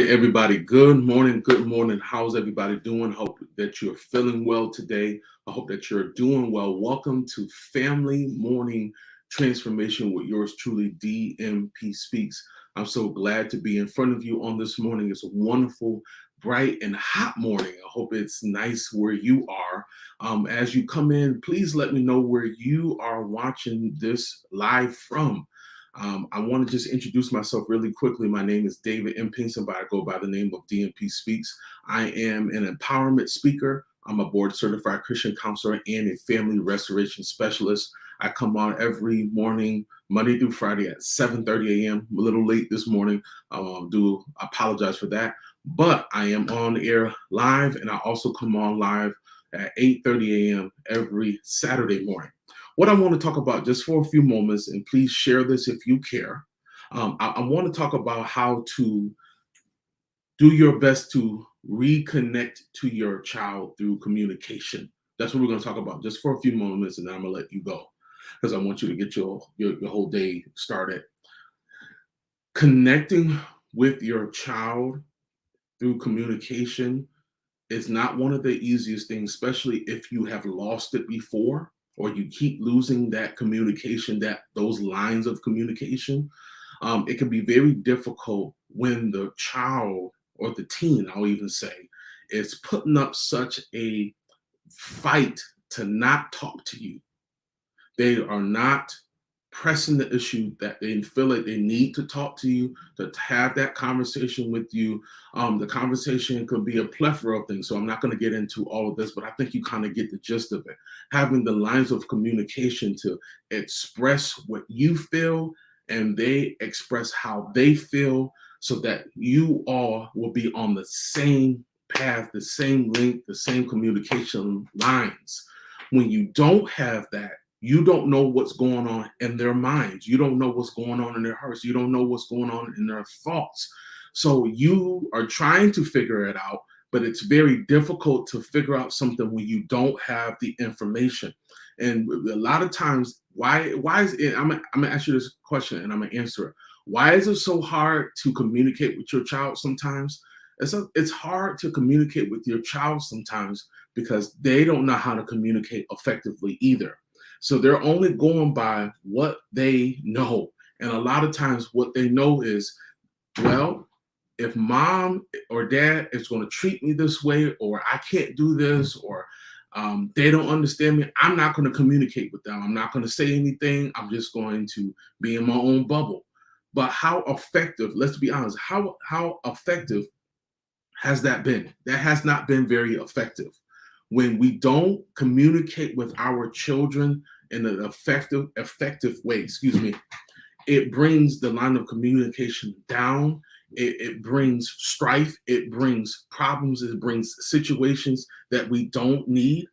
right, everybody. Good morning. Good morning. How's everybody doing? Hope that you're feeling well today. I hope that you're doing well. Welcome to Family Morning Transformation with yours truly, DMP Speaks. I'm so glad to be in front of you on this morning. It's a wonderful, bright, and hot morning. I hope it's nice where you are. As you come in, please let me know where you are watching this live from. I want to just introduce myself really quickly. My name is David M. Pinson, but I go by the name of DMP Speaks. I am an empowerment speaker. I'm a board certified Christian counselor and a family restoration specialist. I come on every morning, Monday through Friday at 7:30 a.m. I'm a little late this morning. Do apologize for that. But I am on air live, and I also come on live at 8:30 a.m. every Saturday morning. What I want to talk about just for a few moments, and please share this if you care. I want to talk about how to do your best to reconnect to your child through communication. That's what we're going to talk about just for a few moments, and then I'm going to let you go because I want you to get your whole day started. Connecting with your child through communication is not one of the easiest things, especially if you have lost it before or you keep losing that communication, those lines of communication. It can be very difficult when the child or the teen, I'll even say, is putting up such a fight to not talk to you. They are not pressing the issue that they feel like they need to talk to you, to have that conversation with you. The conversation could be a plethora of things. So I'm not going to get into all of this, but I think you kind of get the gist of it. Having the lines of communication to express what you feel and they express how they feel so that you all will be on the same path, the same link, the same communication lines. When you don't have that, you don't know what's going on in their minds. You don't know what's going on in their hearts. You don't know what's going on in their thoughts. So you are trying to figure it out, but it's very difficult to figure out something when you don't have the information. And a lot of times, why is it? I'm gonna ask you this question and I'm gonna answer it. Why is it so hard to communicate with your child sometimes? It's hard to communicate with your child sometimes because they don't know how to communicate effectively either. So they're only going by what they know. And a lot of times what they know is, well, if mom or dad is going to treat me this way, or I can't do this, or they don't understand me, I'm not going to communicate with them. I'm not going to say anything. I'm just going to be in my own bubble. But how effective, let's be honest, how effective has that been? That has not been very effective. When we don't communicate with our children in an effective way, it brings the line of communication down. It brings strife. It brings problems. It brings situations that we don't need.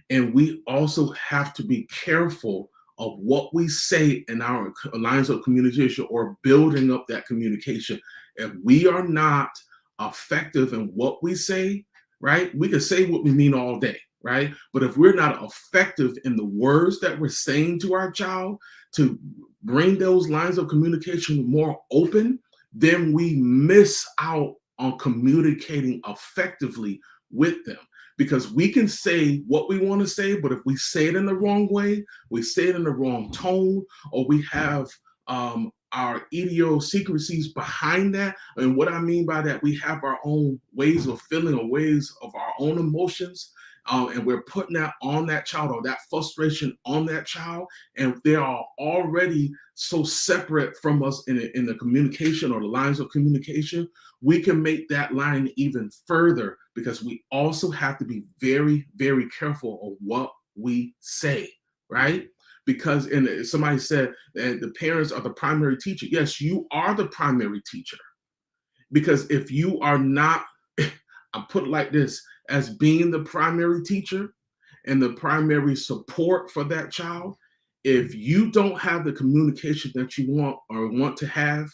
And we also have to be careful of what we say in our lines of communication or building up that communication. If we are not effective in what we say, right? We can say what we mean all day, right? But if we're not effective in the words that we're saying to our child to bring those lines of communication more open, then we miss out on communicating effectively with them. Because we can say what we want to say, but if we say it in the wrong way, we say it in the wrong tone, or we have our idiosyncrasies behind that. And what I mean by that, we have our own ways of feeling or ways of our own emotions. And we're putting that on that child or that frustration on that child. And they are already so separate from us in the communication or the lines of communication. We can make that line even further because we also have to be very, very careful of what we say, right? Because somebody said that the parents are the primary teacher. Yes, you are the primary teacher. Because if you are not, I put it like this, as being the primary teacher and the primary support for that child, if you don't have the communication that you want or want to have,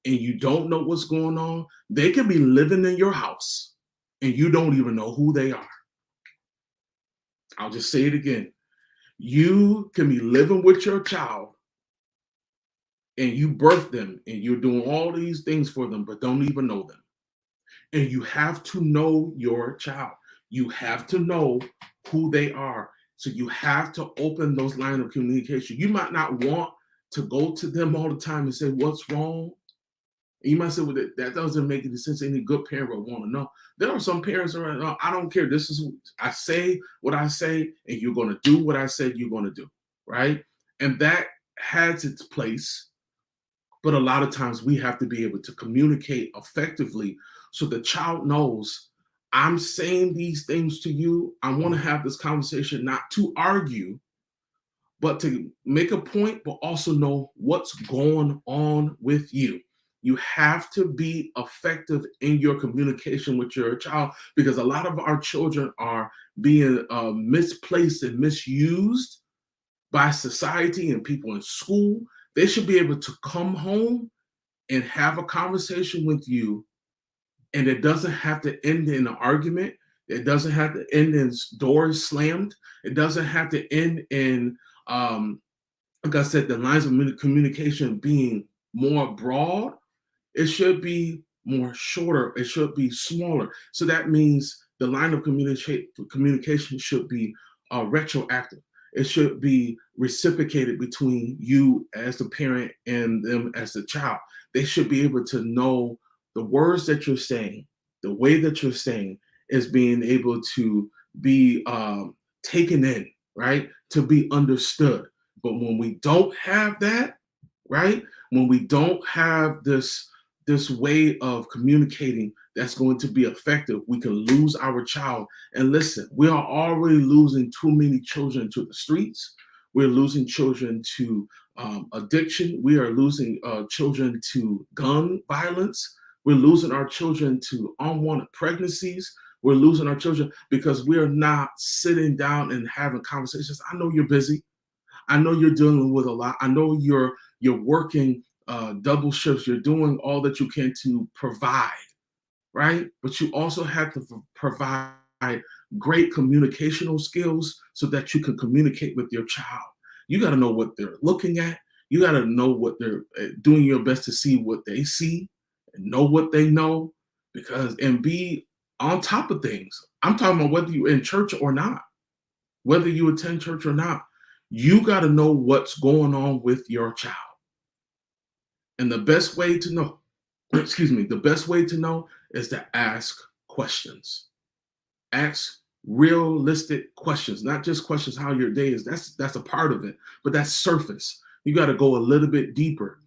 and you don't know what's going on, they could be living in your house and you don't even know who they are. I'll just say it again. You can be living with your child and you birth them and you're doing all these things for them, but don't even know them. And you have to know your child. You have to know who they are. So you have to open those lines of communication. You might not want to go to them all the time and say, what's wrong? And you might say, well, that doesn't make any sense. Any good parent would want to know. There are some parents that are, no, I don't care. This is, I say what I say, and you're going to do what I said you're going to do, right? And that has its place. But a lot of times we have to be able to communicate effectively so the child knows I'm saying these things to you. I want to have this conversation not to argue, but to make a point, but also know what's going on with you. You have to be effective in your communication with your child because a lot of our children are being misplaced and misused by society and people in school. They should be able to come home and have a conversation with you, and it doesn't have to end in an argument. It doesn't have to end in doors slammed. It doesn't have to end in, like I said, the lines of communication being more broad. It should be more shorter. It should be smaller. So that means the line of communication should be retroactive. It should be reciprocated between you as the parent and them as the child. They should be able to know the words that you're saying, the way that you're saying is being able to be taken in, right? To be understood. But when we don't have that, right? When we don't have this way of communicating that's going to be effective, we can lose our child. And listen, we are already losing too many children to the streets. We're losing children to addiction. We are losing children to gun violence. We're losing our children to unwanted pregnancies. We're losing our children because we're not sitting down and having conversations. I know you're busy. I know you're dealing with a lot. I know you're working double shifts. You're doing all that you can to provide, right? But you also have to provide great communicational skills so that you can communicate with your child. You got to know what they're looking at. You got to know what they're doing your best to see what they see and know what they know because and be on top of things. I'm talking about whether you're in church or not, whether you attend church or not. You got to know what's going on with your child. And the best way to know, excuse me, the best way to know is to ask questions. Ask realistic questions, not just questions how your day is. That's a part of it, but that's surface. You got to go a little bit deeper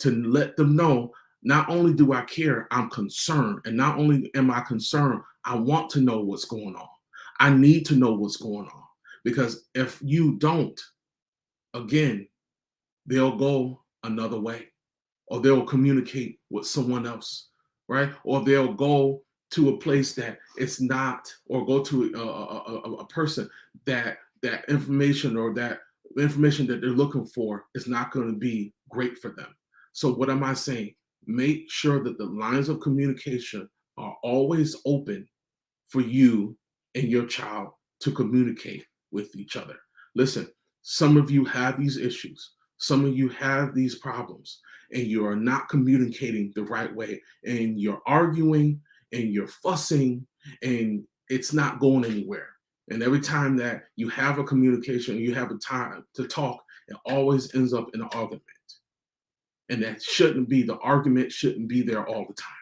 to let them know not only do I care, I'm concerned. And not only am I concerned, I want to know what's going on. I need to know what's going on. Because if you don't, again, they'll go another way or they'll communicate with someone else, right? Or they'll go to a place that it's not, or go to a person that information or that information that they're looking for is not going to be great for them. So what am I saying? Make sure that the lines of communication are always open for you and your child to communicate with each other. Listen, some of you have these issues. Some of you have these problems and you are not communicating the right way and you're arguing and you're fussing and it's not going anywhere. And every time that you have a communication, you have a time to talk, it always ends up in an argument. And that shouldn't be, the argument shouldn't be there all the time.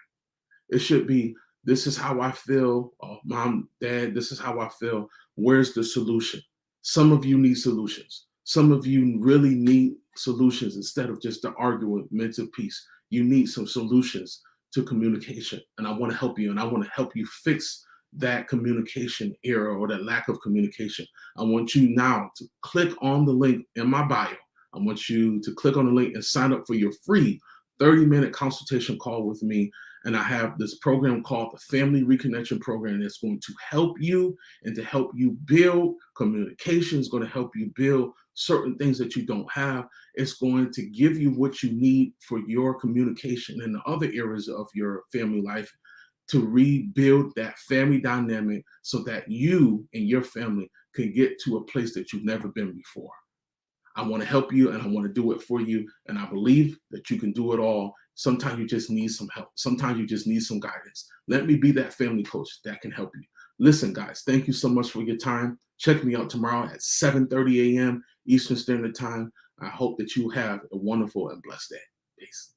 It should be, this is how I feel. Oh, mom, dad, this is how I feel. Where's the solution? Some of you need solutions. Some of you really need solutions instead of just the argument of peace. You need some solutions to communication. And I want to help you. And I want to help you fix that communication error or that lack of communication. I want you now to click on the link in my bio. I want you to click on the link and sign up for your free 30-minute consultation call with me. And I have this program called the Family Reconnection Program that's going to help you and to help you build communication. It's going to help you build certain things that you don't have. It's going to give you what you need for your communication in the other areas of your family life to rebuild that family dynamic so that you and your family can get to a place that you've never been before. I want to help you and I want to do it for you. And I believe that you can do it all Sometimes you just need some help. Sometimes you just need some guidance. Let me be that family coach that can help you. Listen, guys, thank you so much for your time. Check me out tomorrow at 7:30 a.m. Eastern Standard Time. I hope that you have a wonderful and blessed day. Peace.